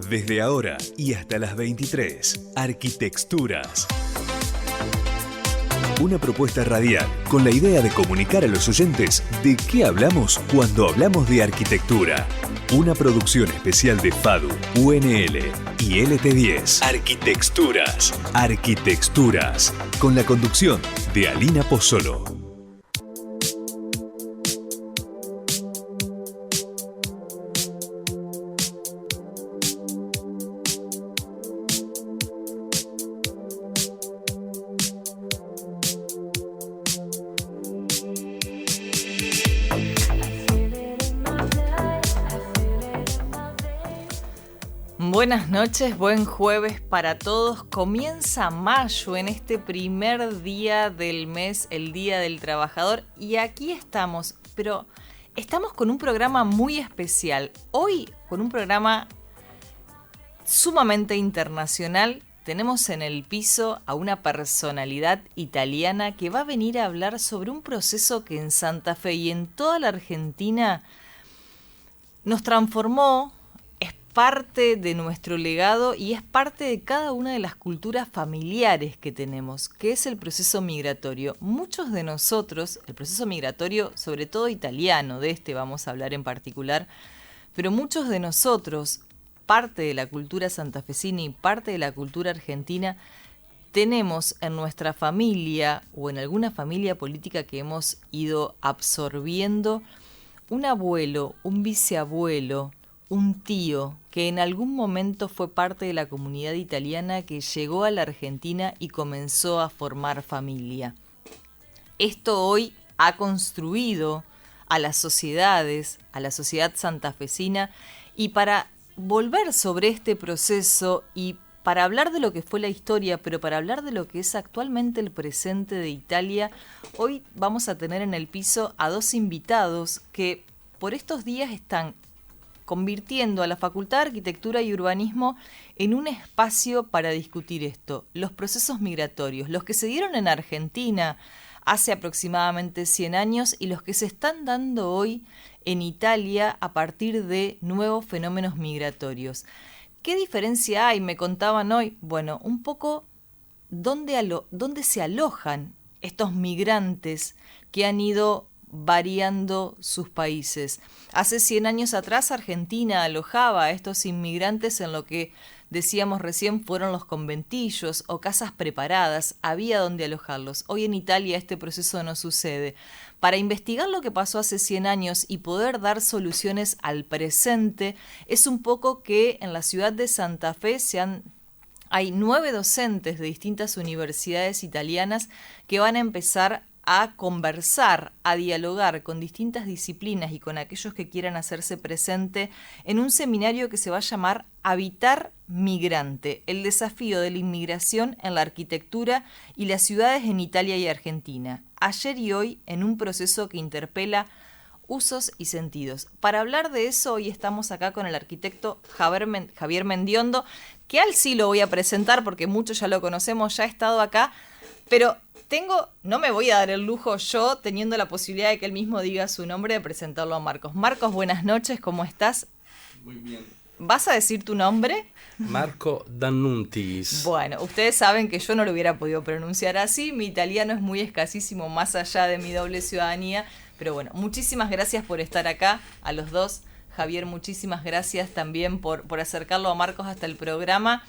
Desde ahora y hasta las 23, Arquitecturas. Una propuesta radial con la idea de comunicar a los oyentes de qué hablamos cuando hablamos de arquitectura. Una producción especial de FADU, UNL y LT10. Arquitecturas. Arquitecturas. Con la conducción de Alina Pozzolo. Buenas noches, buen jueves para todos. Comienza mayo en este primer día del mes, el Día del Trabajador, y aquí estamos, pero estamos con un programa muy especial. Hoy con un programa sumamente internacional. Tenemos en el piso a una personalidad italiana que va a venir a hablar sobre un proceso que en Santa Fe y en toda la Argentina nos transformó. Parte de nuestro legado y es parte de cada una de las culturas familiares que tenemos, que es el proceso migratorio. Muchos de nosotros, el proceso migratorio, sobre todo italiano, de este vamos a hablar en particular, pero muchos de nosotros, parte de la cultura santafesina y parte de la cultura argentina, tenemos en nuestra familia o en alguna familia política que hemos ido absorbiendo un abuelo, un bisabuelo, un tío que en algún momento fue parte de la comunidad italiana que llegó a la Argentina y comenzó a formar familia. Esto hoy ha construido a las sociedades, a la sociedad santafesina, y para volver sobre este proceso y para hablar de lo que fue la historia, pero para hablar de lo que es actualmente el presente de Italia, hoy vamos a tener en el piso a dos invitados que por estos días están convirtiendo a la Facultad de Arquitectura y Urbanismo en un espacio para discutir esto, los procesos migratorios, los que se dieron en Argentina hace aproximadamente 100 años y los que se están dando hoy en Italia a partir de nuevos fenómenos migratorios. ¿Qué diferencia hay? Me contaban hoy, bueno, un poco dónde se alojan estos migrantes que han ido variando sus países. Hace 100 años atrás Argentina alojaba a estos inmigrantes en lo que decíamos recién fueron los conventillos o casas preparadas, había donde alojarlos. Hoy en Italia este proceso no sucede. Para investigar lo que pasó hace 100 años y poder dar soluciones al presente, es un poco que en la ciudad de Santa Fe hay 9 docentes de distintas universidades italianas que van a empezar a conversar, a dialogar con distintas disciplinas y con aquellos que quieran hacerse presente en un seminario que se va a llamar Habitar Migrante, el desafío de la inmigración en la arquitectura y las ciudades en Italia y Argentina, ayer y hoy en un proceso que interpela usos y sentidos. Para hablar de eso, hoy estamos acá con el arquitecto Javier Mendiondo, que al sí lo voy a presentar porque muchos ya lo conocemos, ya ha estado acá, pero no me voy a dar el lujo yo, teniendo la posibilidad de que él mismo diga su nombre, de presentarlo a Marcos. Marcos, buenas noches, ¿cómo estás? Muy bien. ¿Vas a decir tu nombre? Marco D'Annuntis. Bueno, ustedes saben que yo no lo hubiera podido pronunciar así, mi italiano es muy escasísimo, más allá de mi doble ciudadanía, pero bueno, muchísimas gracias por estar acá, a los dos. Javier, muchísimas gracias también por acercarlo a Marcos hasta el programa.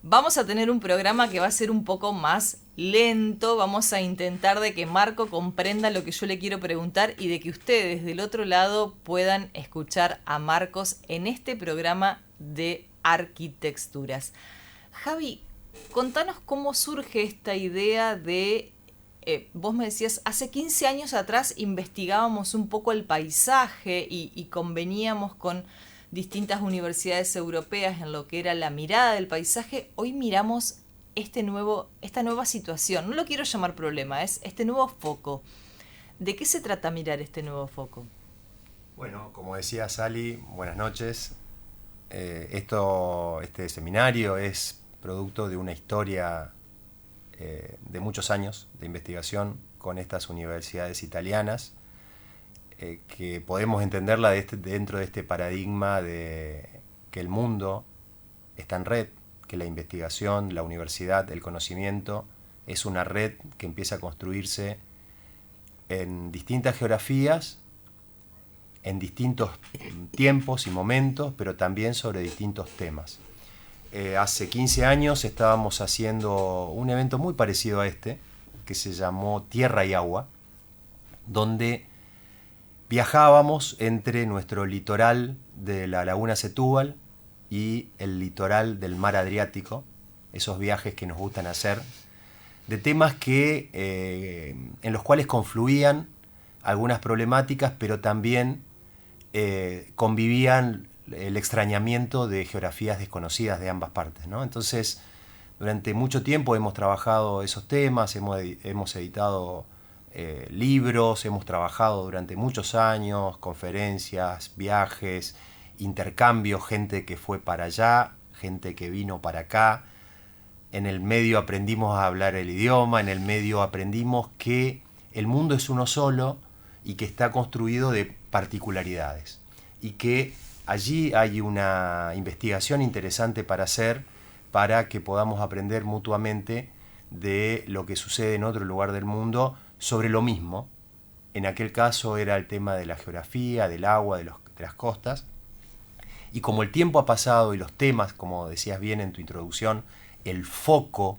Vamos a tener un programa que va a ser un poco más lento, vamos a intentar de que Marco comprenda lo que yo le quiero preguntar y de que ustedes del otro lado puedan escuchar a Marcos en este programa de Arquitecturas. Javi, contanos cómo surge esta idea de, vos me decías, hace 15 años atrás investigábamos un poco el paisaje y conveníamos con distintas universidades europeas en lo que era la mirada del paisaje. Hoy miramos esta nueva situación. No lo quiero llamar problema, es este nuevo foco. ¿De qué se trata mirar este nuevo foco? Bueno, como decía Sally, buenas noches. Este seminario es producto de una historia de muchos años de investigación con estas universidades italianas, que podemos entenderla dentro de este paradigma que el mundo está en red, que la investigación, la universidad, el conocimiento es una red que empieza a construirse en distintas geografías, en distintos tiempos y momentos, pero también sobre distintos temas. Hace 15 años estábamos haciendo un evento muy parecido a este, que se llamó Tierra y Agua, donde viajábamos entre nuestro litoral de la laguna Setúbal y el litoral del mar Adriático, esos viajes que nos gustan hacer, de temas en los cuales confluían algunas problemáticas, pero también convivían el extrañamiento de geografías desconocidas de ambas partes, ¿no? Entonces, durante mucho tiempo hemos trabajado esos temas, hemos editado libros, hemos trabajado durante muchos años, conferencias, viajes, intercambios, gente que fue para allá, gente que vino para acá. En el medio aprendimos a hablar el idioma, en el medio aprendimos que el mundo es uno solo y que está construido de particularidades y que allí hay una investigación interesante para hacer para que podamos aprender mutuamente de lo que sucede en otro lugar del mundo sobre lo mismo. En aquel caso era el tema de la geografía, del agua, de las costas. Y como el tiempo ha pasado y los temas, como decías bien en tu introducción, el foco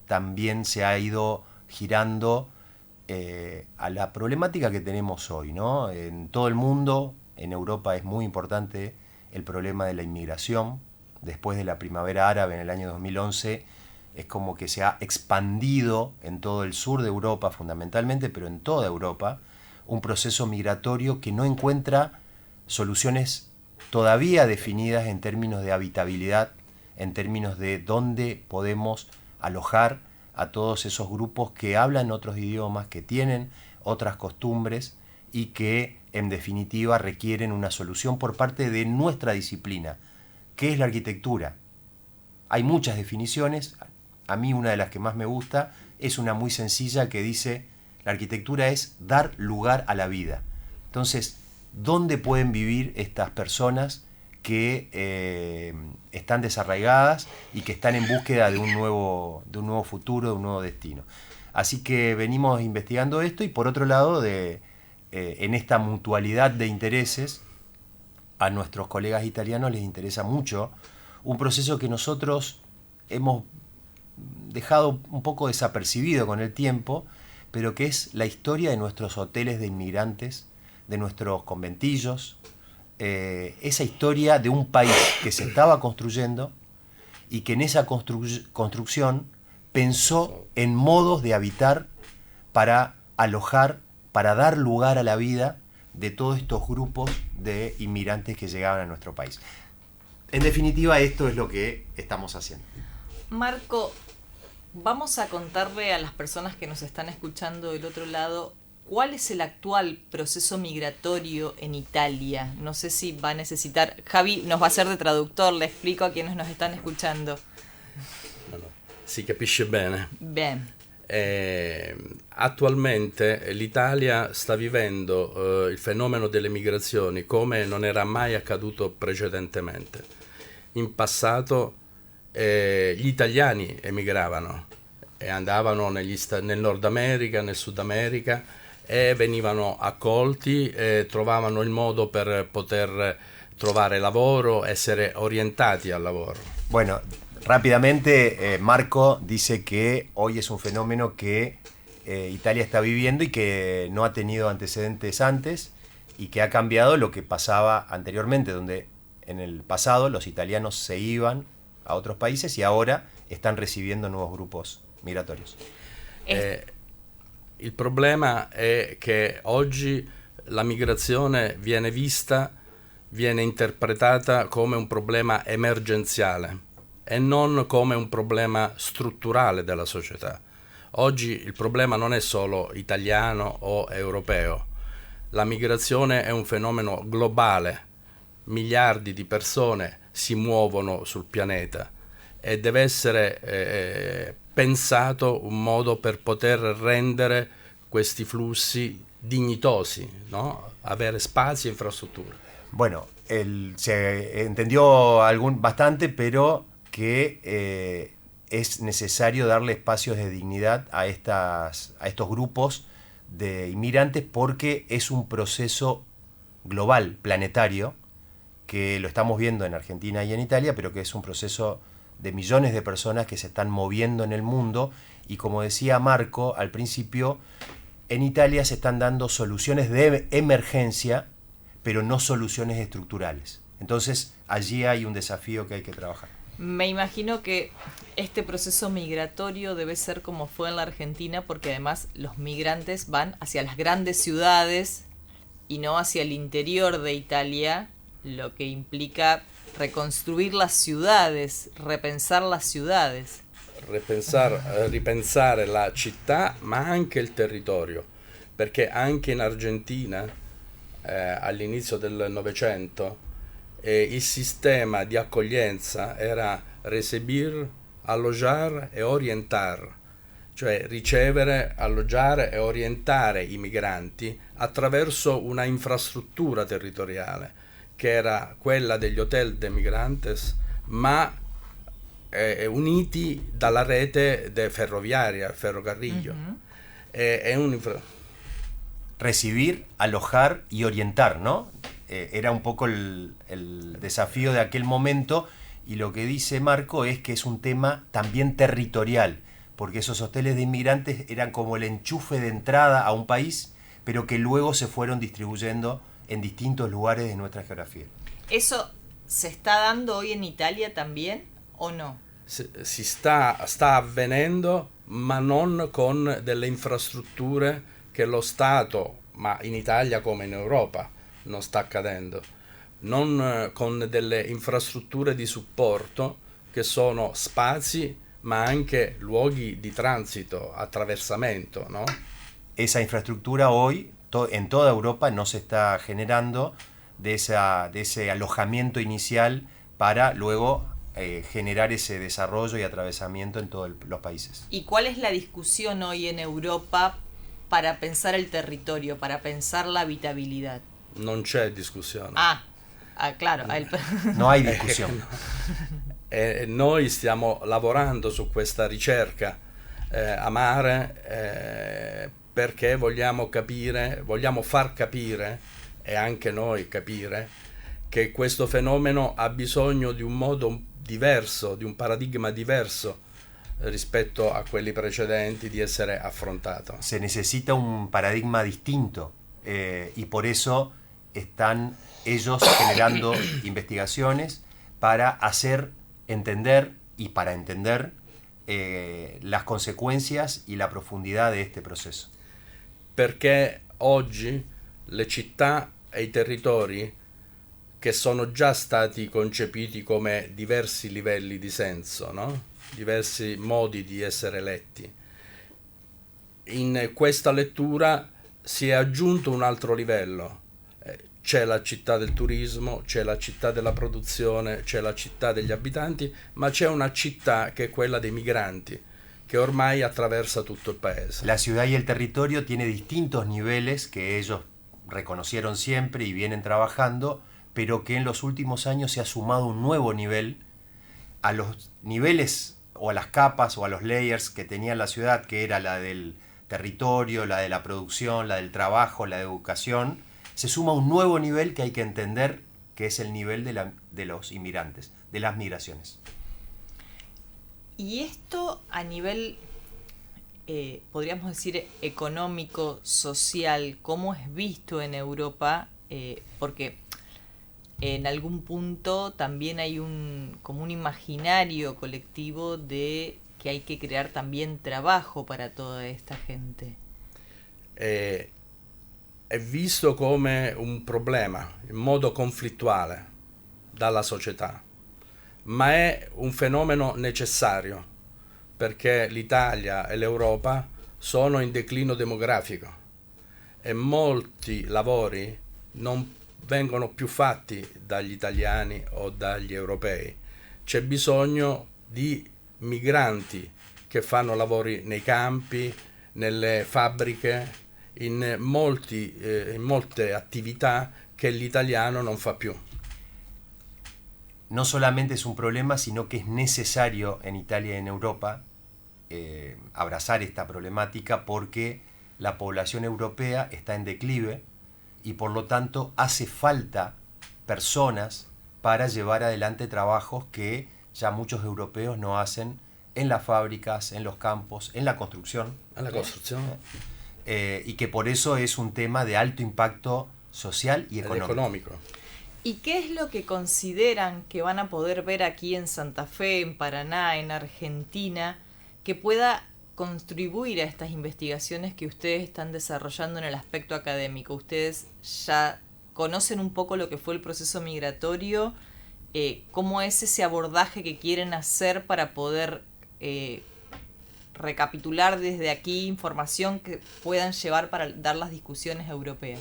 también se ha ido girando a la problemática que tenemos hoy, ¿no? En todo el mundo, en Europa es muy importante el problema de la inmigración. Después de la primavera árabe en el año 2011, es como que se ha expandido en todo el sur de Europa fundamentalmente, pero en toda Europa, un proceso migratorio que no encuentra soluciones todavía definidas en términos de habitabilidad, en términos de dónde podemos alojar a todos esos grupos que hablan otros idiomas, que tienen otras costumbres y que en definitiva requieren una solución por parte de nuestra disciplina. ¿Qué es la arquitectura? Hay muchas definiciones, a mí una de las que más me gusta es una muy sencilla que dice: la arquitectura es dar lugar a la vida. Entonces, ¿dónde pueden vivir estas personas que están desarraigadas y que están en búsqueda de un nuevo futuro, de un nuevo destino? Así que venimos investigando esto y por otro lado, en esta mutualidad de intereses, a nuestros colegas italianos les interesa mucho un proceso que nosotros hemos dejado un poco desapercibido con el tiempo, pero que es la historia de nuestros hoteles de inmigrantes, de nuestros conventillos, esa historia de un país que se estaba construyendo y que en esa construcción pensó en modos de habitar para alojar, para dar lugar a la vida de todos estos grupos de inmigrantes que llegaban a nuestro país. En definitiva, esto es lo que estamos haciendo. Marco, vamos a contarle a las personas que nos están escuchando del otro lado cuál es el actual proceso migratorio en Italia. No sé si va a necesitar... Javi nos va a hacer de traductor, le explico a quienes nos están escuchando. No. Si capisce bene. Bien. Attualmente l'Italia sta vivendo il fenomeno delle migrazioni come non era mai accaduto precedentemente. In passato gli italiani emigravano e andavano nel Nord America, nel Sud America e venivano accolti e trovavano il modo per poter trovare lavoro, essere orientati al lavoro. Bueno, rápidamente, Marco dice que hoy es un fenómeno que Italia está viviendo y que no ha tenido antecedentes antes y que ha cambiado lo que pasaba anteriormente, donde en el pasado los italianos se iban a otros países y ahora están recibiendo nuevos grupos migratorios. Il problema è che oggi la migrazione viene vista, viene interpretata come un problema emergenziale e non come un problema strutturale della società. Oggi il problema non è solo italiano o europeo. La migrazione è un fenomeno globale. Miliardi di persone si muovono sul pianeta e deve essere pensato un modo per poter rendere questi flussi dignitosi, no? Avere spazi e infrastrutture. Bueno, se entendió bastante, pero que es necesario darle espacios de dignidad a estos grupos de inmigrantes porque es un proceso global, planetario, que lo estamos viendo en Argentina y en Italia, pero que es un proceso de millones de personas que se están moviendo en el mundo. Y como decía Marco al principio, en Italia se están dando soluciones de emergencia, pero no soluciones estructurales. Entonces, allí hay un desafío que hay que trabajar. Me imagino que este proceso migratorio debe ser como fue en la Argentina, porque además los migrantes van hacia las grandes ciudades y no hacia el interior de Italia, lo que implica reconstruir las ciudades, repensar las ciudades. Ripensare la città ma anche il territorio, perché anche in Argentina all'inizio del Novecento il sistema di accoglienza era recibir, allojar e orientar, cioè ricevere, alloggiare e orientare i migranti attraverso una infrastruttura territoriale che era quella degli hotel de migrantes, ma uniti dalla rete ferroviaria, ferrocarril. Recibir, alojar y orientar, ¿no? Era un poco el desafío de aquel momento, y lo que dice Marco es que es un tema también territorial, porque esos hoteles de inmigrantes eran como el enchufe de entrada a un país, pero que luego se fueron distribuyendo en distintos lugares de nuestra geografía. ¿Eso se está dando hoy en Italia también o no? Si sta avvenendo, ma non con delle infrastrutture che lo Stato, ma in Italia come in Europa, non sta accadendo. Non con delle infrastrutture di supporto che sono spazi, ma anche luoghi di transito, attraversamento, ¿no? Esa infraestructura hoy en toda Europa no se está generando de ese alojamiento inicial para luego generar ese desarrollo y atravesamiento en todos los países. ¿Y cuál es la discusión hoy en Europa para pensar el territorio, para pensar la habitabilidad? Non c'è discussione. Claro. No hay discusión. Noi stiamo lavorando su questa ricerca amare perché vogliamo far capire, e anche noi capire, che questo fenomeno ha bisogno di un modo diverso, di un paradigma diverso rispetto a quelli precedenti di essere affrontato. Se necesita un paradigma distinto y por eso están ellos generando investigaciones para hacer entender y para entender las conseguenze y la profondità di questo processo. Perché oggi le città e i territori, che sono già stati concepiti come diversi livelli di senso, no? Diversi modi di essere letti, in questa lettura si è aggiunto un altro livello. C'è la città del turismo, c'è la città della produzione, c'è la città degli abitanti, ma c'è una città che è quella dei migranti, que ormai attraversa tutto el país. La ciudad y el territorio tiene distintos niveles que ellos reconocieron siempre y vienen trabajando, pero que en los últimos años se ha sumado un nuevo nivel a los niveles o a las capas o a los layers que tenía la ciudad, que era la del territorio, la de la producción, la del trabajo, la de educación. Se suma un nuevo nivel que hay que entender, que es el nivel de los inmigrantes, de las migraciones. Y esto a nivel, podríamos decir, económico, social, ¿cómo es visto en Europa? Porque en algún punto también hay como un imaginario colectivo de que hay que crear también trabajo para toda esta gente. È visto come un problema, in modo conflittuale, dalla società, ma è un fenomeno necessario, perché l'Italia e l'Europa sono in declino demografico e molti lavori non vengono più fatti dagli italiani o dagli europei. C'è bisogno di migranti che fanno lavori nei campi, nelle fabbriche, in molte attività che l'italiano non fa più. No solamente es un problema, sino que es necesario en Italia y en Europa abrazar esta problemática porque la población europea está en declive y por lo tanto hace falta personas para llevar adelante trabajos que ya muchos europeos no hacen en las fábricas, en los campos, en la construcción. En la construcción. Y que por eso es un tema de alto impacto social y económico. ¿Y qué es lo que consideran que van a poder ver aquí en Santa Fe, en Paraná, en Argentina, que pueda contribuir a estas investigaciones que ustedes están desarrollando en el aspecto académico? Ustedes ya conocen un poco lo que fue el proceso migratorio, cómo es ese abordaje que quieren hacer para poder recapitular desde aquí información que puedan llevar para dar las discusiones europeas.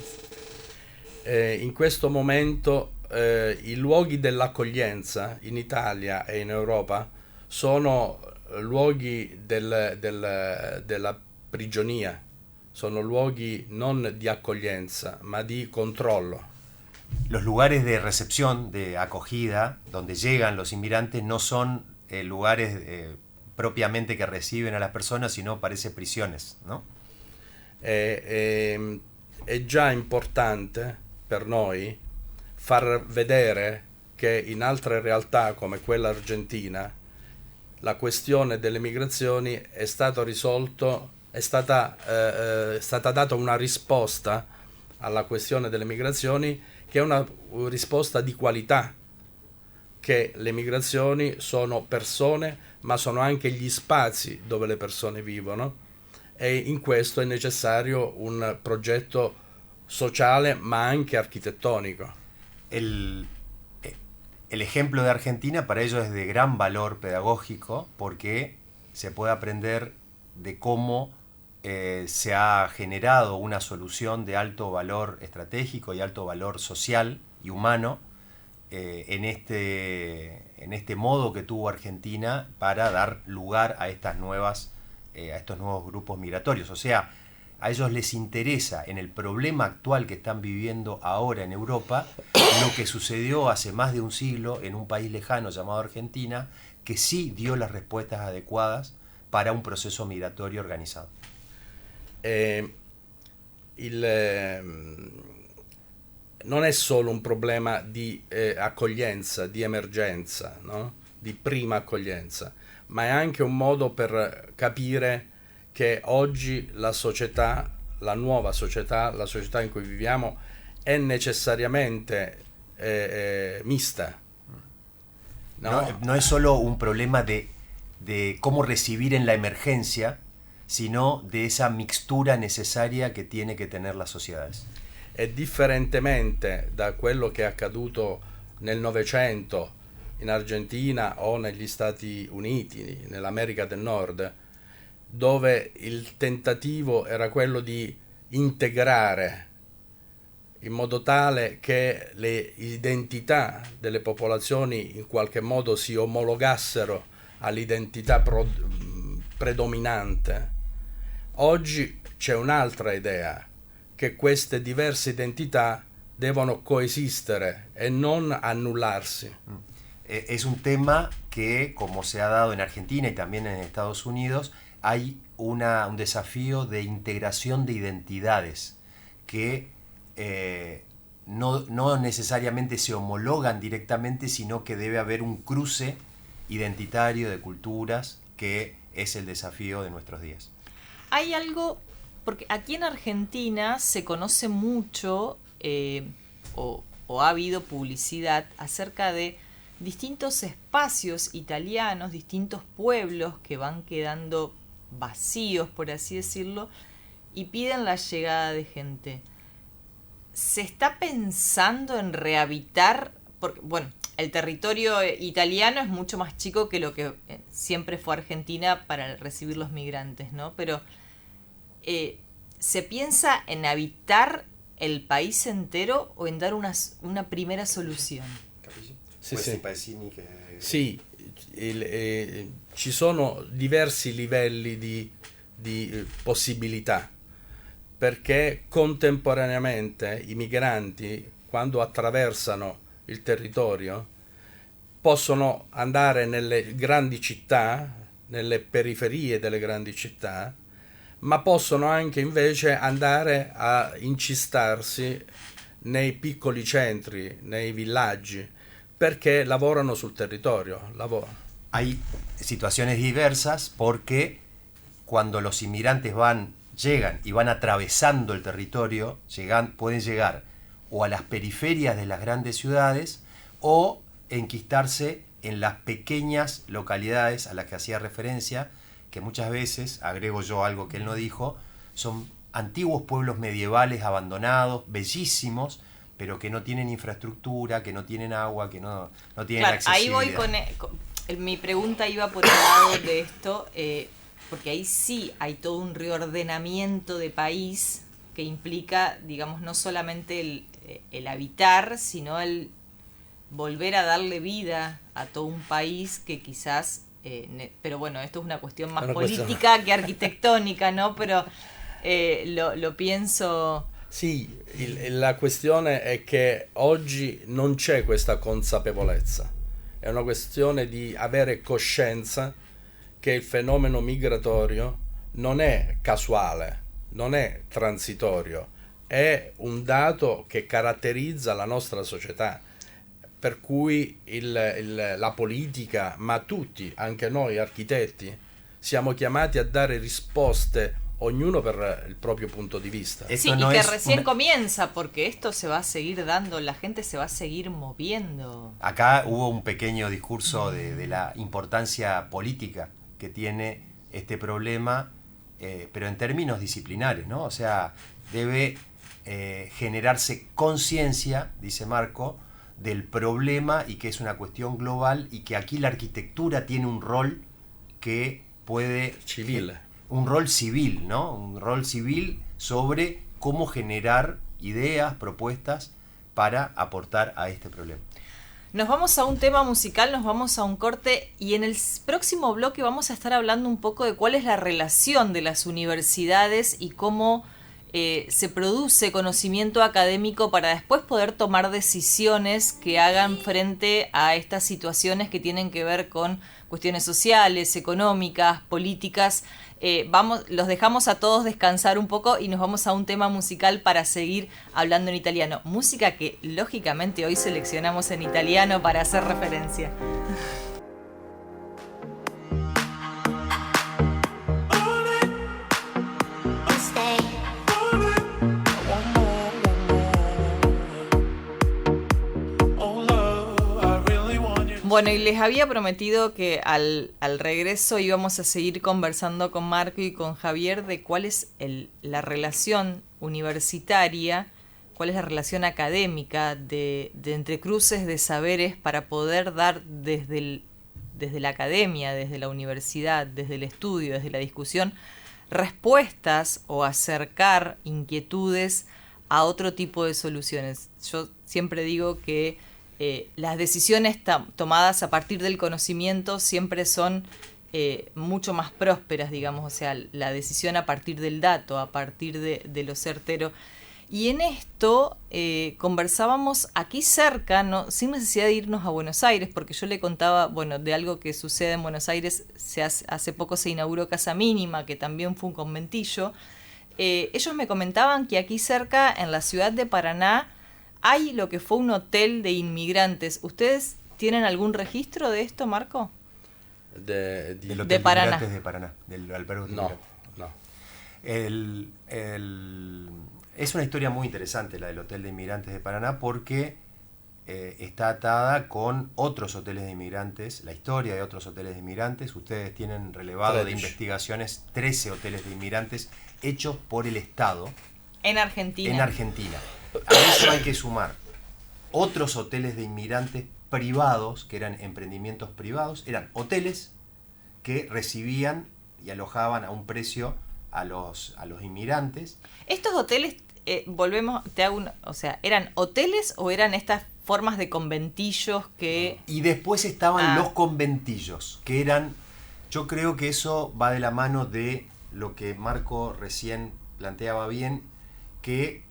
In questo momento i luoghi dell'accoglienza in Italia e in Europa sono luoghi della prigionia, sono luoghi non di accoglienza ma di controllo. Los lugares de recepción, de acogida, donde llegan los inmigrantes no son lugares propiamente che reciben a las personas, sino parece prisiones, ¿no? È già importante per noi far vedere che in altre realtà come quella argentina la questione delle migrazioni è stata data una risposta alla questione delle migrazioni che è una risposta di qualità, che le migrazioni sono persone ma sono anche gli spazi dove le persone vivono e in questo è necessario un progetto sociale ma anche arquitectónico. El ejemplo de Argentina para ellos es de gran valor pedagógico porque se puede aprender de cómo se ha generado una solución de alto valor estratégico y alto valor social y humano en este modo que tuvo Argentina para dar lugar a estos nuevos grupos migratorios. O sea, a ellos les interesa en el problema actual que están viviendo ahora en Europa lo que sucedió hace más de un siglo en un país lejano llamado Argentina, que sí dio las respuestas adecuadas para un proceso migratorio organizado. Non è solo un problema di accoglienza, di emergenza, no? Di prima accoglienza, ma è anche un modo per capire che oggi la società, la nuova società, la società in cui viviamo è necessariamente mista. No es solo un problema de cómo recibir en la emergencia, sino de esa mixtura necesaria che tiene que tener las sociedades. E differentemente da quello che è accaduto nel Novecento in Argentina o negli Stati Uniti, nell'America del Nord, dove il tentativo era quello di integrare in modo tale che le identità delle popolazioni in qualche modo si omologassero all'identità predominante. Oggi c'è un'altra idea, che queste diverse identità devono coesistere e non annullarsi. Es un tema que, como se ha dado en Argentina y también en Estados Unidos, hay un desafío de integración de identidades que no necesariamente se homologan directamente, sino que debe haber un cruce identitario de culturas, que es el desafío de nuestros días. Hay algo, porque aquí en Argentina se conoce mucho o ha habido publicidad acerca de distintos espacios italianos, distintos pueblos que van quedando vacíos, por así decirlo, y piden la llegada de gente. ¿Se está pensando en rehabitar? Porque, bueno, el territorio italiano es mucho más chico que lo que siempre fue Argentina para recibir los migrantes, ¿no? Pero ¿se piensa en habitar el país entero o en dar una primera solución? Sì, ci sono diversi livelli di possibilità, perché contemporaneamente i migranti quando attraversano il territorio, possono andare nelle grandi città, nelle periferie delle grandi città, ma possono anche invece andare a incistarsi nei piccoli centri, nei villaggi, perché lavorano sul territorio. Hay situaciones diversas porque cuando los inmigrantes llegan y van atravesando el territorio, pueden llegar o a las periferias de las grandes ciudades o enquistarse en las pequeñas localidades a las que hacía referencia, que muchas veces, agrego yo algo que él no dijo, son antiguos pueblos medievales abandonados, bellísimos, pero que no tienen infraestructura, que no tienen agua, que no tienen accesibilidad. Ahí voy mi pregunta iba por el lado de esto, porque ahí sí hay todo un reordenamiento de país que implica, digamos, no solamente el habitar, sino el volver a darle vida a todo un país que quizás, pero bueno, esto es una cuestión más política que architettonica, ¿no? Pero lo pienso... Sì, la questione è che oggi non c'è questa consapevolezza, è una questione di avere coscienza che il fenomeno migratorio non è casuale, non è transitorio, è un dato che caratterizza la nostra società, per cui la politica, ma tutti, anche noi architetti, siamo chiamati a dare risposte ognuno per il propio punto di vista. Sí, no, y que recién comienza, porque esto se va a seguir dando, la gente se va a seguir moviendo. Acá hubo un pequeño discurso de la importancia política que tiene este problema, pero en términos disciplinares, ¿no? O sea, debe generarse conciencia, dice Marco, del problema y que es una cuestión global y que aquí la arquitectura tiene un rol que puede... Civil. Un rol civil, ¿no? Un rol civil sobre cómo generar ideas, propuestas para aportar a este problema. Nos vamos a un tema musical, nos vamos a un corte y en el próximo bloque vamos a estar hablando un poco de cuál es la relación de las universidades y cómo se produce conocimiento académico para después poder tomar decisiones que hagan frente a estas situaciones que tienen que ver con cuestiones sociales, económicas, políticas. Los dejamos a todos descansar un poco y nos vamos a un tema musical para seguir hablando en italiano. Música que lógicamente hoy seleccionamos en italiano para hacer referencia. Bueno, y les había prometido que al regreso íbamos a seguir conversando con Marco y con Javier de cuál es la relación universitaria, cuál es la relación académica de entrecruces de saberes para poder dar desde la academia, desde la universidad, desde el estudio, desde la discusión, respuestas o acercar inquietudes a otro tipo de soluciones. Yo siempre digo que las decisiones tomadas a partir del conocimiento siempre son mucho más prósperas, digamos, o sea, la decisión a partir del dato, a partir de lo certero. Y en esto conversábamos aquí cerca, ¿no? Sin necesidad de irnos a Buenos Aires, porque yo le contaba, bueno, de algo que sucede en Buenos Aires. Hace poco se inauguró Casa Mínima, que también fue un conventillo. Ellos me comentaban que aquí cerca, en la ciudad de Paraná, hay lo que fue un hotel de inmigrantes. ¿Ustedes tienen algún registro de esto, Marco? Del hotel de Paraná. Inmigrantes de Paraná, del albergue de inmigrantes. No. Es una historia muy interesante la del Hotel de Inmigrantes de Paraná porque está atada con otros hoteles de inmigrantes, la historia de otros hoteles de inmigrantes. Ustedes tienen relevado de investigaciones 13 hoteles de inmigrantes hechos por el Estado. En Argentina. En Argentina. A eso hay que sumar otros hoteles de inmigrantes privados, que eran emprendimientos privados, eran hoteles que recibían y alojaban a un precio a los inmigrantes. Estos hoteles, ¿eran hoteles o eran estas formas de conventillos que...? Y después estaban los conventillos, que eran, yo creo que eso va de la mano de lo que Marco recién planteaba bien, que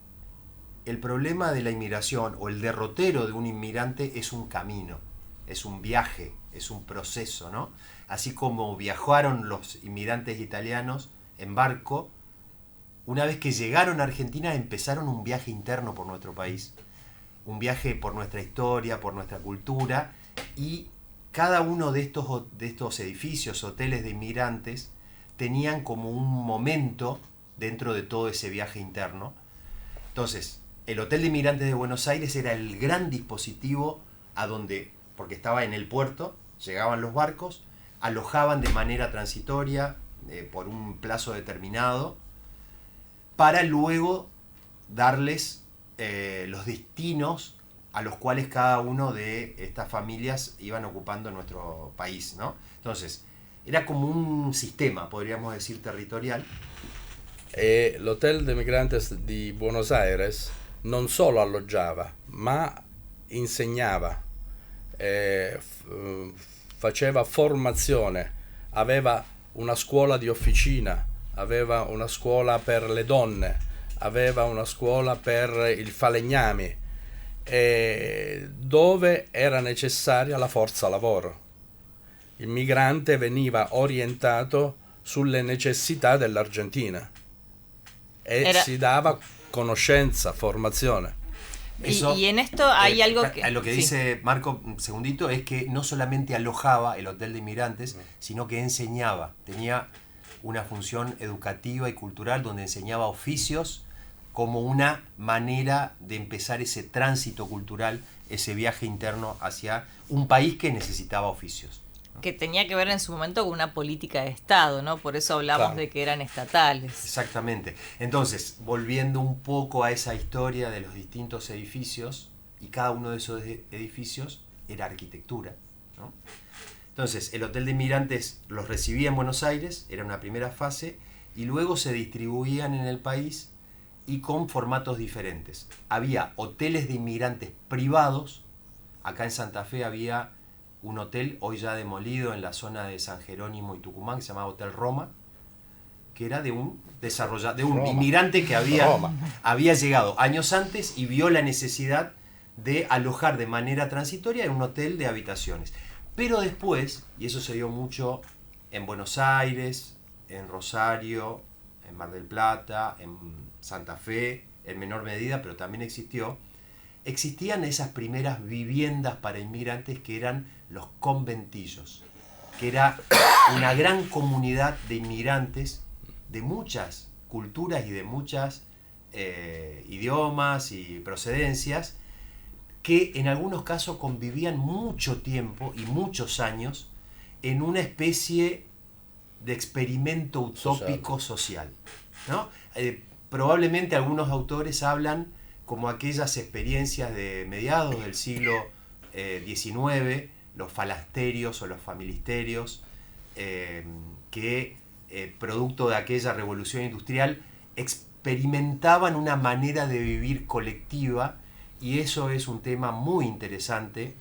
el problema de la inmigración o el derrotero de un inmigrante es un camino, es un viaje, es un proceso, ¿no? Así como viajaron los inmigrantes italianos en barco, una vez que llegaron a Argentina empezaron un viaje interno por nuestro país, un viaje por nuestra historia, por nuestra cultura, y cada uno de estos edificios, hoteles de inmigrantes, tenían como un momento dentro de todo ese viaje interno. Entonces, el Hotel de Inmigrantes de Buenos Aires era el gran dispositivo a donde, porque estaba en el puerto, llegaban los barcos, alojaban de manera transitoria, por un plazo determinado, para luego darles los destinos a los cuales cada uno de estas familias iban ocupando en nuestro país, ¿no? Entonces, era como un sistema, podríamos decir, territorial. L'Hotel dei Migrantes di Buenos Aires non solo alloggiava, ma insegnava, faceva formazione, aveva una scuola di officina, aveva una scuola per le donne, aveva una scuola per il falegname, dove era necessaria la forza lavoro. Il migrante veniva orientato sulle necessità dell'Argentina e si dava conoscenza, formazione. Y en esto hay algo que... Lo que sí. dice Marco, un segundito, es que no solamente alojaba el Hotel de Inmigrantes, sino que enseñaba. Tenía una función educativa y cultural donde enseñaba oficios como una manera de empezar ese tránsito cultural, ese viaje interno hacia un país que necesitaba oficios. Que tenía que ver en su momento con una política de Estado, ¿no? Por eso hablamos Claro. de que eran estatales. Exactamente. Entonces, volviendo un poco a esa historia de los distintos edificios, y cada uno de esos edificios era arquitectura, ¿no? Entonces, el Hotel de Inmigrantes los recibía en Buenos Aires, era una primera fase, y luego se distribuían en el país y con formatos diferentes. Había hoteles de inmigrantes privados, acá en Santa Fe había un hotel hoy ya demolido en la zona de San Jerónimo y Tucumán que se llamaba Hotel Roma, que era de un inmigrante que había llegado años antes y vio la necesidad de alojar de manera transitoria en un hotel de habitaciones. Pero después, y eso se dio mucho en Buenos Aires, en Rosario, en Mar del Plata, en Santa Fe, en menor medida, pero también existían esas primeras viviendas para inmigrantes que eran los conventillos, que era una gran comunidad de inmigrantes de muchas culturas y de muchas idiomas y procedencias, que en algunos casos convivían mucho tiempo y muchos años en una especie de experimento utópico social, ¿no? Probablemente algunos autores hablan como aquellas experiencias de mediados del siglo XIX, los falasterios o los familisterios, que producto de aquella revolución industrial experimentaban una manera de vivir colectiva, y eso es un tema muy interesante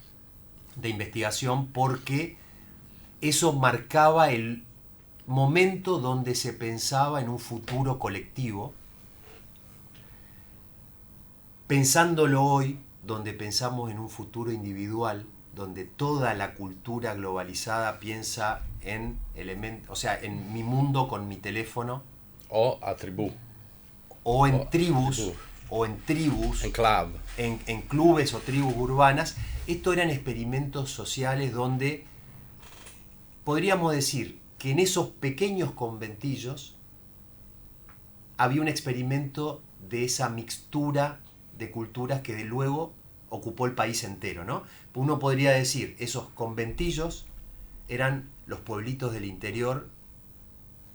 de investigación porque eso marcaba el momento donde se pensaba en un futuro colectivo. Pensándolo hoy, donde pensamos en un futuro individual, donde toda la cultura globalizada piensa en elementos, o sea, en mi mundo con mi teléfono, O a tribù. o en tribus, en clubes o tribus urbanas. Esto eran experimentos sociales donde podríamos decir que en esos pequeños conventillos había un experimento de esa mixtura de culturas que de luego ocupó el país entero, ¿no? Uno podría decir, esos conventillos eran los pueblitos del interior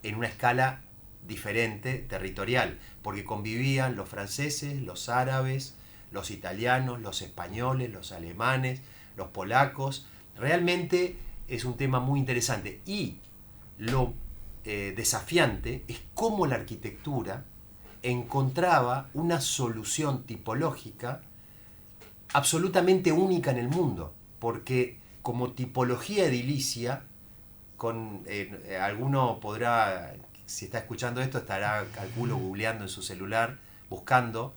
en una escala diferente, territorial, porque convivían los franceses, los árabes, los italianos, los españoles, los alemanes, los polacos. Realmente es un tema muy interesante, y lo desafiante es cómo la arquitectura encontraba una solución tipológica absolutamente única en el mundo, porque como tipología edilicia, alguno podrá, si está escuchando esto, estará, calculo, googleando en su celular, buscando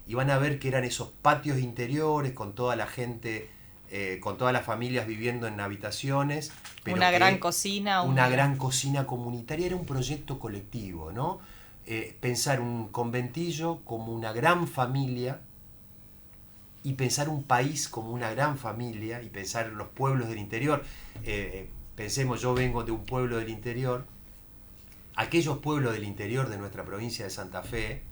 y van a ver que eran esos patios interiores con toda la gente, con todas las familias viviendo en habitaciones. Pero una gran cocina. Una gran cocina comunitaria, era un proyecto colectivo, ¿no? Pensar un conventillo como una gran familia y pensar un país como una gran familia y pensar los pueblos del interior. Pensemos, yo vengo de un pueblo del interior, aquellos pueblos del interior de nuestra provincia de Santa Fe,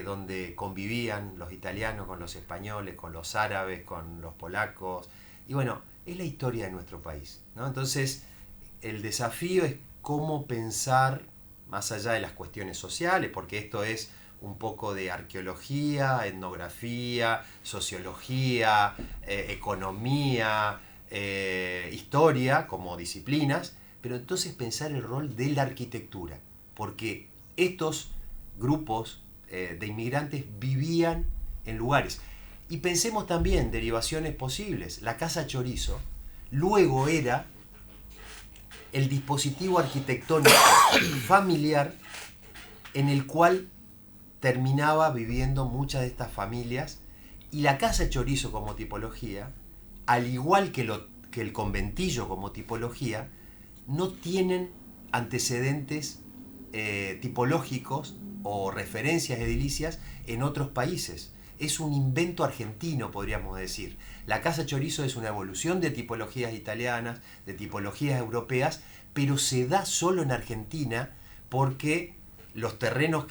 donde convivían los italianos con los españoles, con los árabes, con los polacos, y bueno, es la historia de nuestro país, ¿no? Entonces, el desafío es cómo pensar más allá de las cuestiones sociales, porque esto es un poco de arqueología, etnografía, sociología, economía, historia como disciplinas, pero entonces pensar el rol de la arquitectura, porque estos grupos de inmigrantes vivían en lugares. Y pensemos también derivaciones posibles. La Casa Chorizo luego era el dispositivo arquitectónico familiar en el cual terminaba viviendo muchas de estas familias, y la Casa Chorizo como tipología, al igual que el conventillo como tipología, no tienen antecedentes tipológicos o referencias edilicias en otros países. Es un invento argentino, podríamos decir. La Casa Chorizo es una evolución de tipologías italianas, de tipologías europeas, pero se da solo en Argentina porque los terrenos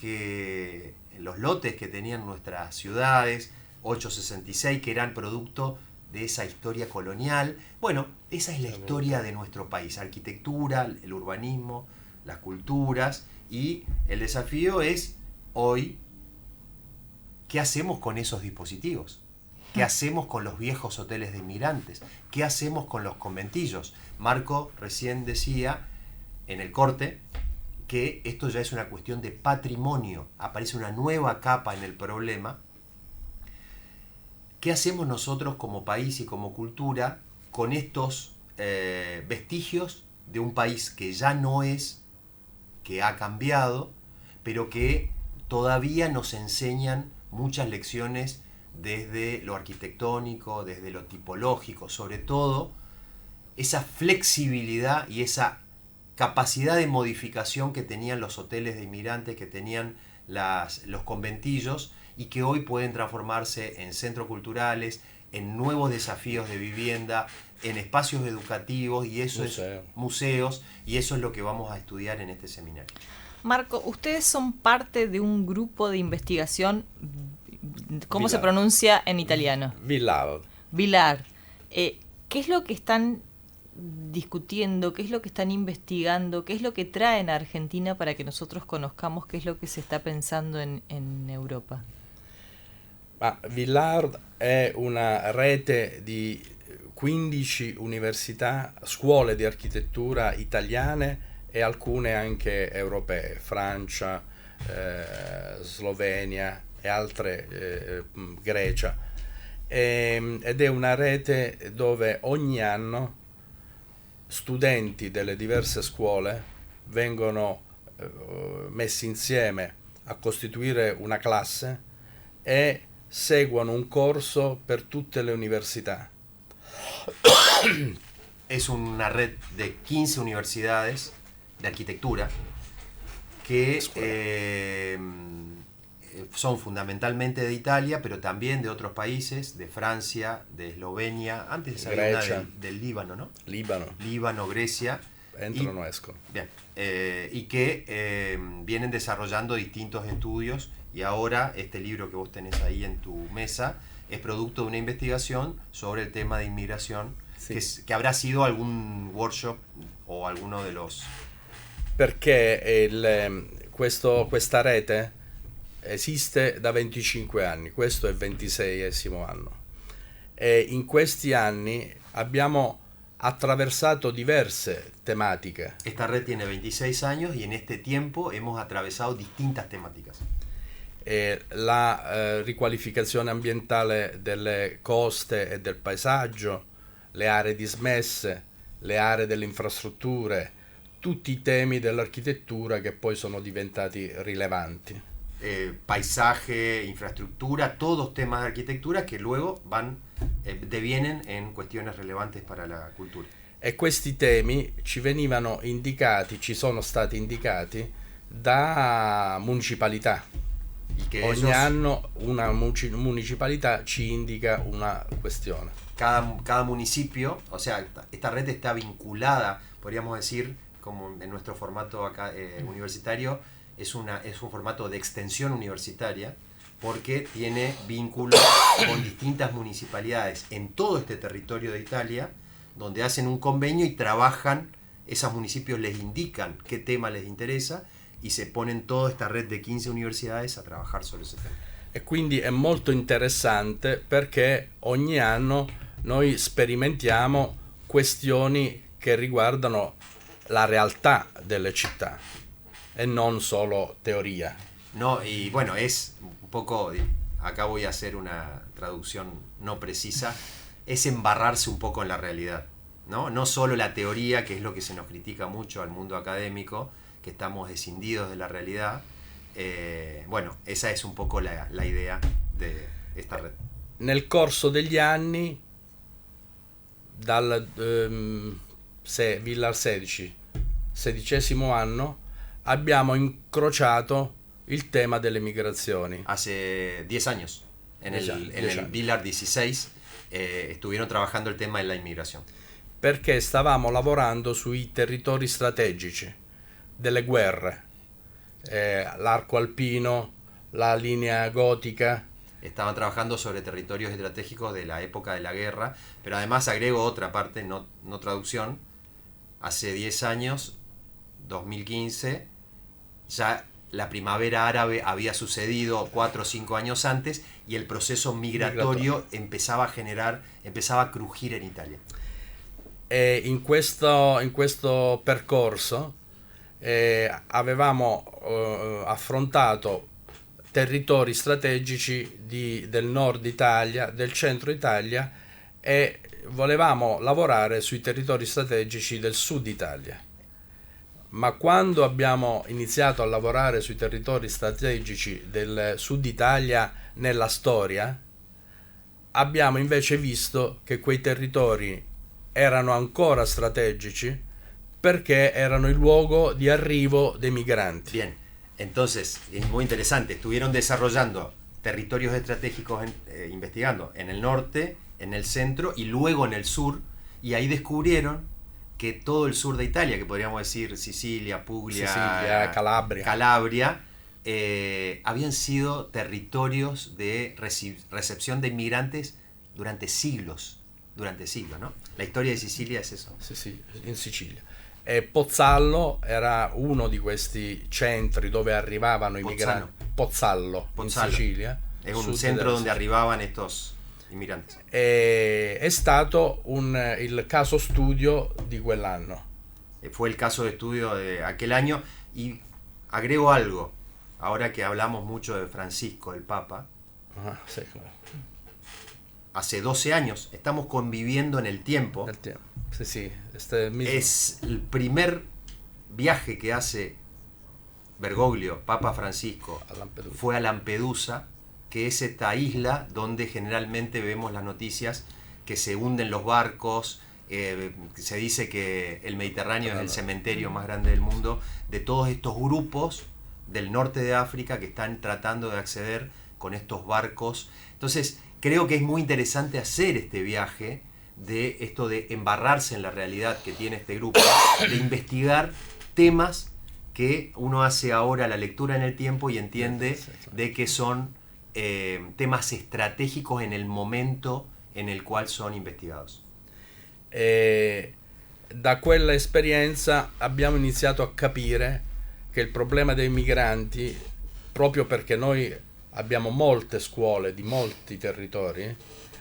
los lotes que tenían nuestras ciudades, 866, que eran producto de esa historia colonial. Bueno, esa es la historia de nuestro país, arquitectura, el urbanismo, las culturas, y el desafío es hoy, ¿qué hacemos con esos dispositivos? ¿Qué hacemos con los viejos hoteles de inmigrantes? ¿Qué hacemos con los conventillos? Marco recién decía en el corte que esto ya es una cuestión de patrimonio, aparece una nueva capa en el problema. ¿Qué hacemos nosotros como país y como cultura con estos vestigios de un país que ya no es, que ha cambiado, pero que todavía nos enseñan muchas lecciones desde lo arquitectónico, desde lo tipológico, sobre todo esa flexibilidad y esa capacidad de modificación que tenían los hoteles de inmigrantes, que tenían los conventillos, y que hoy pueden transformarse en centros culturales, en nuevos desafíos de vivienda, en espacios educativos, y eso es museos, y eso es lo que vamos a estudiar en este seminario. Marco, ustedes son parte de un grupo de investigación, ¿cómo se pronuncia en italiano? Villar. Villar. ¿Qué es lo que están discutiendo? ¿Qué es lo que están investigando? ¿Qué es lo que traen a Argentina para que nosotros conozcamos qué es lo que se está pensando en Europa? Villard è una rete di 15 università, scuole di architettura italiane e alcune anche europee, Francia, Slovenia e altre, Grecia, ed è una rete dove ogni anno studenti delle diverse scuole vengono messi insieme a costituire una classe e seguono un corso per tutte le università. Es una red de 15 universidades de arquitectura que son fundamentalmente de Italia, pero también de otros países, de Francia, de Eslovenia, antes había una del Líbano, ¿no? Líbano, Grecia. Entro, no esco. Bien, y que vienen desarrollando distintos estudios, y ahora este libro que vos tenés ahí en tu mesa es producto de una investigación sobre el tema de inmigración, sí, que habrá sido algún workshop o alguno de los... Perché questa rete esiste da 25 anni, questo è il 26esimo anno, e in questi anni abbiamo attraversato diverse tematiche. Esta red tiene 26 años y en este tiempo hemos atravesado distintas temáticas. La riqualificazione ambientale delle coste e del paesaggio, le aree dismesse, le aree delle infrastrutture, tutti i temi dell'architettura che poi sono diventati rilevanti. paisaje, infraestructura, todos temas de arquitectura que luego devienen in questioni rilevanti per la cultura. E questi temi ci venivano indicati, ci sono stati indicati da municipalità. Ogni anno una municipalità ci indica una questione. Cada municipio, o sea, esta red está vinculada, podríamos decir, como en nuestro formato acá universitario, es un formato de extensión universitaria, porque tiene vínculos con distintas municipalidades en todo este territorio de Italia, donde hacen un convenio y trabajan, esos municipios les indican qué tema les interesa y se ponen toda esta red de 15 universidades a trabajar sobre ese tema. E quindi è molto interessante perché ogni anno noi sperimentiamo questioni che riguardano la realtà delle città e non solo teoría. No, y bueno, es un poco, acá voy a hacer una traducción no precisa, es embarrarse un poco en la realidad, ¿no? No solo la teoría, que es lo que se nos critica mucho al mundo académico, que estamos escindidos de la realidad. Bueno, esa es un poco la idea de esta red. Nel corso degli anni, dal Villar 16° anno, abbiamo incrociato il tema delle migrazioni. Hace 10 años, en el Villar 16, estuvieron trabajando el tema de la inmigración. Perché stavamo lavorando sui territori strategici delle guerre, l'arco alpino, la linea gótica. Estaban trabajando sobre territorios estratégicos de la época de la guerra, pero además agrego otra parte, no traducción. Hace 10 años, 2015, ya la primavera árabe había sucedido 4 o 5 años antes y el proceso migratorio empezaba a crujir en Italia. E in questo percorso avevamo affrontato territori strategici del nord Italia, del centro Italia, e volevamo lavorare sui territori strategici del sud Italia. Ma quando abbiamo iniziato a lavorare sui territori strategici del sud Italia nella storia, abbiamo invece visto che quei territori erano ancora strategici perché erano il luogo di arrivo dei migranti. Bien, entonces es muy interesante. Estuvieron desarrollando territorios estratégicos, investigando en el norte, en el centro y luego en el sur, y ahí descubrieron que todo el sur de Italia, que podríamos decir Sicilia, Puglia, Calabria, habían sido territorios de recepción de inmigrantes durante siglos, ¿no? La storia di Sicilia è eso. Sì, in Sicilia. E Pozzallo era uno di questi centri dove arrivavano i migranti. Pozzallo, in Sicilia. È un centro dove arrivavano estos inmigrantes. È stato il caso studio di quell'anno. Fue el caso de estudio de aquel año. Y agrego algo, ahora que hablamos mucho de Francisco, el Papa. Sí, claro. Hace 12 años, estamos conviviendo en el tiempo. Sí, es el primer viaje que hace Bergoglio, Papa Francisco, fue a Lampedusa, que es esta isla donde generalmente vemos las noticias que se hunden los barcos. Se dice que el Mediterráneo es el cementerio más grande del mundo, de todos estos grupos del norte de África que están tratando de acceder con estos barcos. Entonces, creo que es muy interesante hacer este viaje, de esto de embarrarse en la realidad que tiene este grupo, de investigar temas que uno hace ahora la lectura en el tiempo y entiende de que son temas estratégicos en el momento en el cual son investigados. Da quella esperienza abbiamo iniziato a capire che il problema dei migranti, proprio perché noi abbiamo molte scuole di molti territori,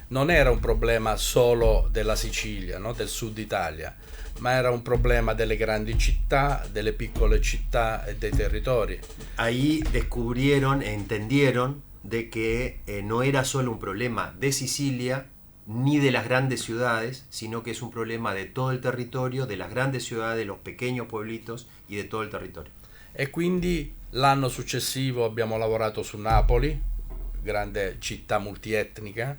non era un problema solo della Sicilia, no? Del sud Italia, ma era un problema delle grandi città, delle piccole città e dei territori. Ahí descubrieron, entendieron de que no era solo un problema de Sicilia ni de las grandes ciudades, sino que es un problema de todo el territorio, de las grandes ciudades, de los pequeños pueblitos y de todo el territorio. E quindi l'anno successivo abbiamo lavorato su Napoli, grande città multietnica.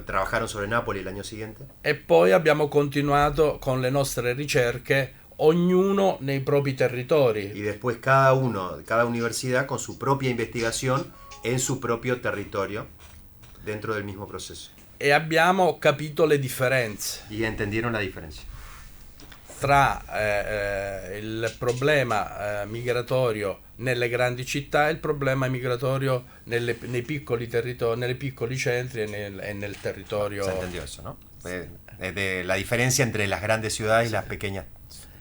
Trabajaron sobre Nápoles el año siguiente. E poi abbiamo continuato con le nostre ricerche, ognuno nei propri territori. Y después cada universidad con su propia investigación en su propio territorio dentro del mismo proceso. E abbiamo capito le differenze Y entendieron la diferencia. tra il problema migratorio nelle grandi città e il problema migratorio nei piccoli territori, nei piccoli centri e nel territorio. Se entendió eso, ¿no? De la diferencia entre las grandes ciudades y las pequeñas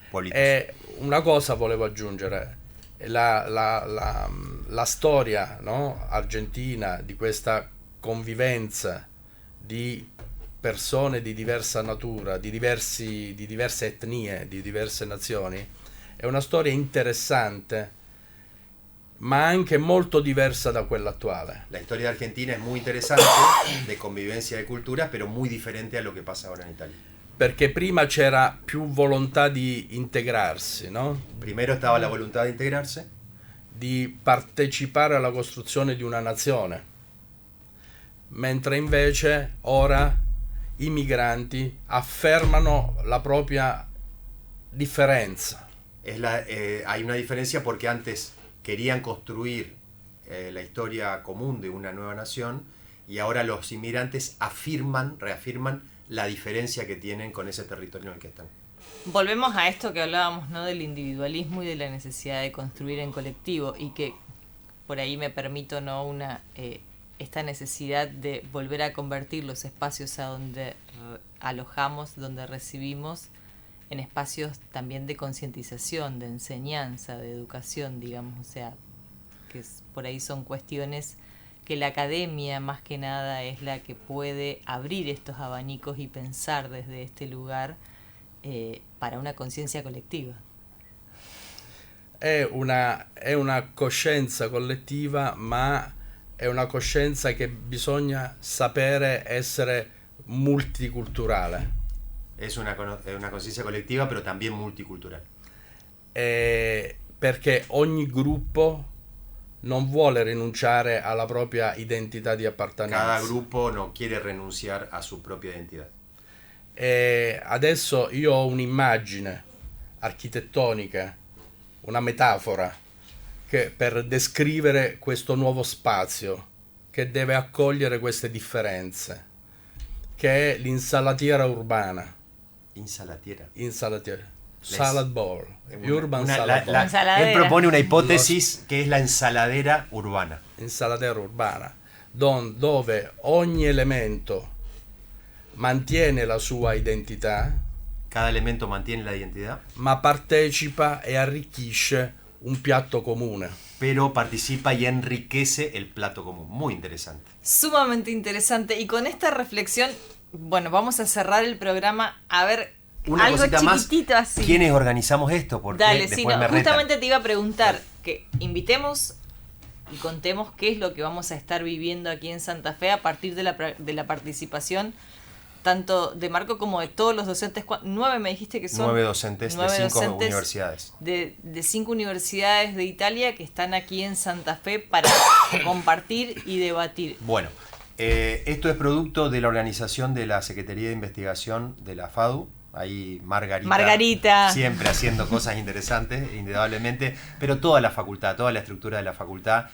pueblitos. E una cosa volevo aggiungere, la storia, no, argentina di questa convivenza di persone di diversa natura, di diverse etnie, di diverse nazioni, è una storia interessante, ma anche molto diversa da quella attuale. La historia de Argentina es muy interesante, de convivencia de culturas, pero muy diferente a lo que pasa ahora en Italia. Perché prima c'era più volontà di integrarsi, no? Primero estaba la voluntad de integrarse, Di partecipare alla costruzione di una nazione, mentre invece ora i migranti affermano la propria differenza. hay una diferencia porque antes querían construir la historia común de una nueva nación y ahora los inmigrantes reafirman la diferencia que tienen con ese territorio en el que están. Volvemos a esto que hablábamos, ¿no? Del individualismo y de la necesidad de construir en colectivo, y que por ahí me permito, ¿no? Esta necesidad de volver a convertir los espacios a donde alojamos, donde recibimos, en espacios también de concientización, de enseñanza, de educación, digamos. O sea, que por ahí son cuestiones que la academia más que nada es la que puede abrir estos abanicos y pensar desde este lugar para una conciencia collettiva. È una coscienza collettiva, ma è una coscienza che bisogna sapere essere multiculturale. Es una conciencia colectiva, pero también multicultural. Perché ogni gruppo non vuole rinunciare alla propria identità di appartenenza. Cada gruppo no quiere renunciar a su propia identidad. E adesso io ho un'immagine architettonica, una metafora per descrivere questo nuovo spazio che deve accogliere queste differenze, che è l'insalatiera urbana. Insalatiera. Salad bowl. Urban salad bowl. Él propone una hipótesis que es la ensaladera urbana. Insalatera urbana, dove ogni elemento mantiene la sua identità, Cada elemento mantiene la identidad, ma partecipa e arricchisce un piatto comune. pero participa y enriquece el plato común. Muy interesante. Sumamente interesante. Y con esta reflexión, bueno, vamos a cerrar el programa. A ver, Una algo cosita más. chiquitito así. ¿Quiénes organizamos esto? Porque Dale, después sí, me retan. justamente te iba a preguntar que invitemos y contemos qué es lo que vamos a estar viviendo aquí en Santa Fe a partir de la participación tanto de Marco como de todos los docentes. 9 me dijiste que son. 9 docentes de 5 universidades. De 5 universidades de Italia que están aquí en Santa Fe para compartir y debatir. Bueno, esto es producto de la organización de la Secretaría de Investigación de la FADU. Ahí Margarita siempre haciendo cosas interesantes, indudablemente, pero toda la facultad, toda la estructura de la facultad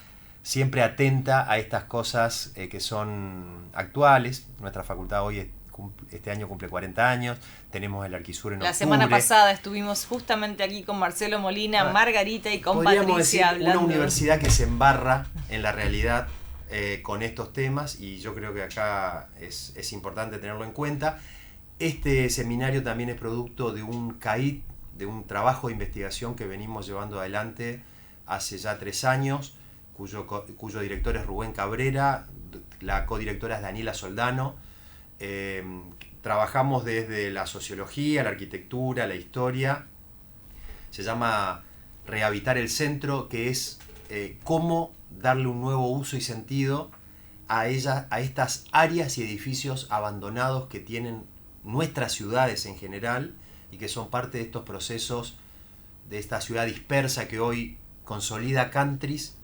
siempre atenta a estas cosas que son actuales. Nuestra facultad hoy este año cumple 40 años, tenemos el Arquisur en octubre. La semana pasada estuvimos justamente aquí con Marcelo Molina, Margarita y con podríamos Patricia decir, hablando. una universidad que se embarra en la realidad con estos temas, y yo creo que acá es importante tenerlo en cuenta. Este seminario también es producto de un CAIT, de un trabajo de investigación que venimos llevando adelante hace ya 3 años, cuyo director es Rubén Cabrera, la codirectora es Daniela Soldano. Trabajamos desde la sociología, la arquitectura, la historia. Se llama Rehabitar el Centro, que es cómo darle un nuevo uso y sentido a estas áreas y edificios abandonados que tienen nuestras ciudades en general y que son parte de estos procesos de esta ciudad dispersa que hoy consolida countries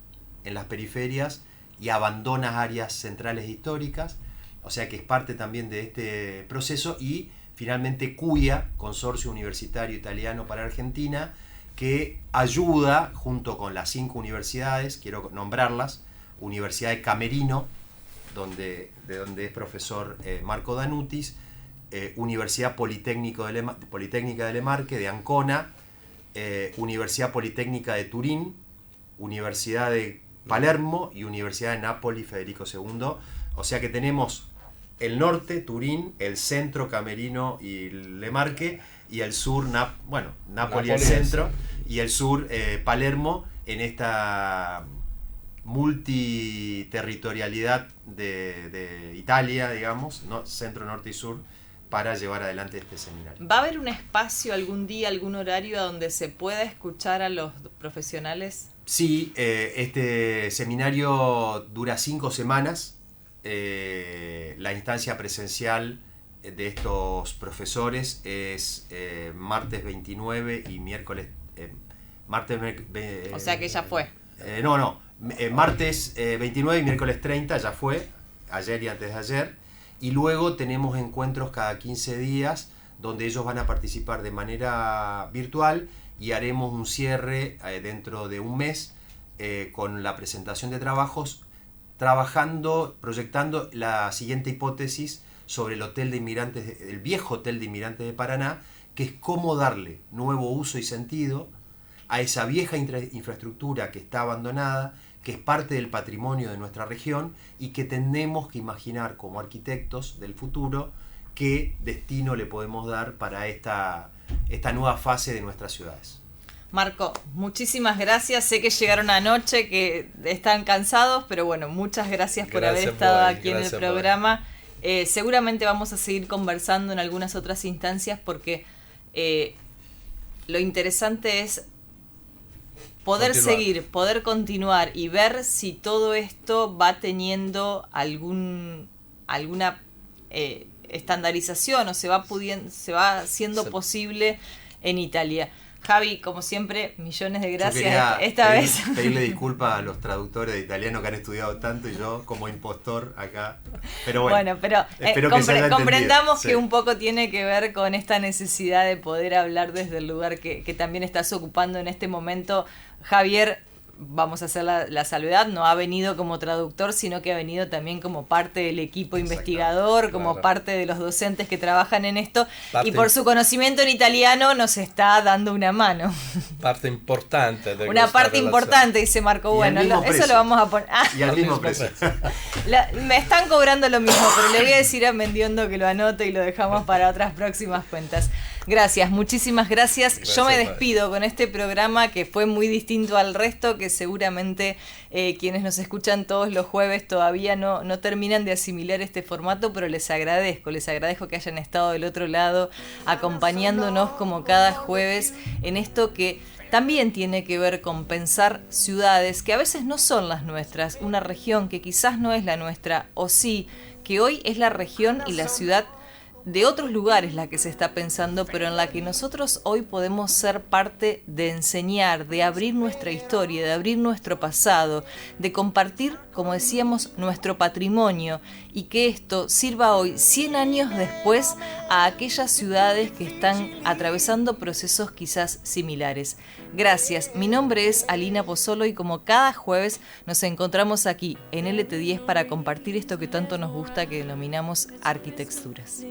en las periferias y abandona áreas centrales históricas, o sea que es parte también de este proceso. Y finalmente CUIA, Consorcio Universitario Italiano para Argentina, que ayuda junto con las 5 universidades, quiero nombrarlas: Universidad de Camerino, de donde es profesor Marco Danutis, Universidad Politécnica de Le Marche, de Ancona, Universidad Politécnica de Turín, Universidad de Palermo y Universidad de Nápoles Federico II. O sea que tenemos el norte, Turín, el centro, Camerino y Le Marche, y el sur, Nápoles el centro, y el sur, Palermo, en esta multiterritorialidad de Italia, digamos, ¿no? Centro, norte y sur, para llevar adelante este seminario. ¿Va a haber un espacio algún día, algún horario a donde se pueda escuchar a los profesionales? Sí, este seminario dura 5 semanas. La instancia presencial de estos profesores es martes 29 y miércoles... o sea que ya fue. Martes 29 y miércoles 30 ya fue, ayer y antes de ayer. Y luego tenemos encuentros cada 15 días donde ellos van a participar de manera virtual, y haremos un cierre dentro de un mes con la presentación de trabajos, proyectando la siguiente hipótesis sobre el hotel de inmigrantes, el viejo hotel de inmigrantes de Paraná, que es cómo darle nuevo uso y sentido a esa vieja infraestructura que está abandonada, que es parte del patrimonio de nuestra región, y que tenemos que imaginar como arquitectos del futuro qué destino le podemos dar para esta nueva fase de nuestras ciudades. Marco, muchísimas gracias. Sé que llegaron anoche, que están cansados, pero bueno, muchas gracias por haber estado aquí en el programa. Seguramente vamos a seguir conversando en algunas otras instancias, porque lo interesante es poder seguir, poder continuar y ver si todo esto va teniendo alguna estandarización, o se va haciendo posible en Italia. Javi, como siempre, millones de gracias esta vez. Pedirle disculpas a los traductores de italiano que han estudiado tanto, y yo como impostor acá. Pero bueno, pero espero que se haya comprendamos entendido. Que un poco tiene que ver con esta necesidad de poder hablar desde el lugar que también estás ocupando en este momento. Javier, vamos a hacer la salvedad, no ha venido como traductor, sino que ha venido también como parte del equipo investigador, como parte de los docentes que trabajan en esto, y por su conocimiento en italiano nos está dando una mano. Parte importante. Una parte importante, dice Marco. Bueno, eso lo vamos a poner. Y al mismo precio. Me están cobrando lo mismo, pero le voy a decir a Mendiondo que lo anote y lo dejamos para otras próximas cuentas. Gracias, muchísimas gracias. Yo me despido con este programa que fue muy distinto al resto, que seguramente quienes nos escuchan todos los jueves todavía no terminan de asimilar este formato, pero les agradezco que hayan estado del otro lado acompañándonos como cada jueves en esto que también tiene que ver con pensar ciudades que a veces no son las nuestras, una región que quizás no es la nuestra, o sí, que hoy es la región y la ciudad de otros lugares la que se está pensando, pero en la que nosotros hoy podemos ser parte de enseñar, de abrir nuestra historia, de abrir nuestro pasado, de compartir, como decíamos, nuestro patrimonio, y que esto sirva hoy, 100 años después, a aquellas ciudades que están atravesando procesos quizás similares. Gracias, mi nombre es Alina Pozzolo, y como cada jueves nos encontramos aquí en LT10 para compartir esto que tanto nos gusta, que denominamos Arquitecturas.